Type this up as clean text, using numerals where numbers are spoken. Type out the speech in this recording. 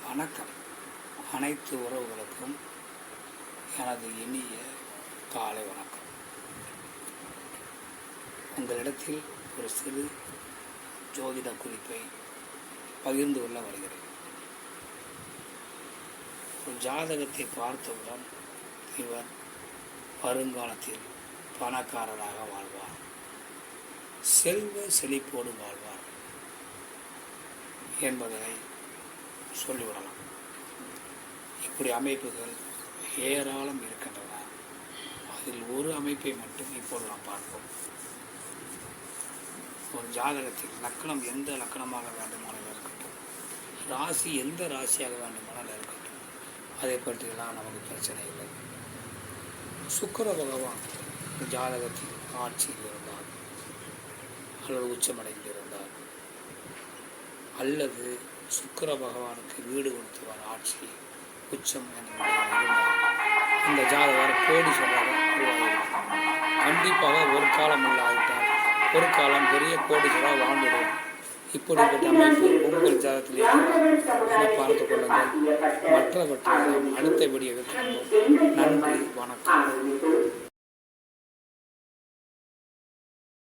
வணக்கம். அனைத்து உறவுகளுக்கும் எனது இனிய காலை வணக்கம். உங்களிடத்தில் ஒரு சிறு ஜோதிட குறிப்பை பகிர்ந்து கொள்ள வருகிறேன். ஒரு ஜாதகத்தை பார்த்தவுடன் இவர் வருங்காலத்தில் பணக்காரராக வாழ்வார், செல்வ செழிப்போடு வாழ்வார் என்பதனை சொல்லிவிடலாம். இப்படி அமைப்புகள் ஏராளம் இருக்கின்றன. அதில் ஒரு அமைப்பை மட்டும் இப்போது நாம் பார்ப்போம். ஒரு ஜாதகத்தில் லக்கணம் எந்த லக்கணமாக வேண்டுமானால் இருக்கட்டும், ராசி எந்த ராசியாக வேண்டுமானால் இருக்கட்டும், அதை பற்றியெல்லாம் நமக்கு பிரச்சனை இல்லை. சுக்கிர பகவான் ஜாதகத்தில் ஆட்சியில் இருந்தால் அல்லது உச்சமடைந்திருந்தால் அல்லது சுக்கிர பகவானுக்கு வீடு கொடுத்தவர் ஆட்சி உச்சம் இருந்தால் இந்த ஜாதகர் கோடீஸ்வரராக உருவாகிறார். கண்டிப்பாக ஒரு காலம் இல்லாவிட்டால் ஒரு காலம் பெரிய கோடீஸ்வரராக வாழ்ந்துடும். இப்படிப்பட்ட அமைப்பு உங்கள் ஜாதகத்தில் என பார்த்து கொள்ளுங்கள். மற்றவற்றை அடுத்தபடியாக காண்போம். நன்றி, வணக்கம்.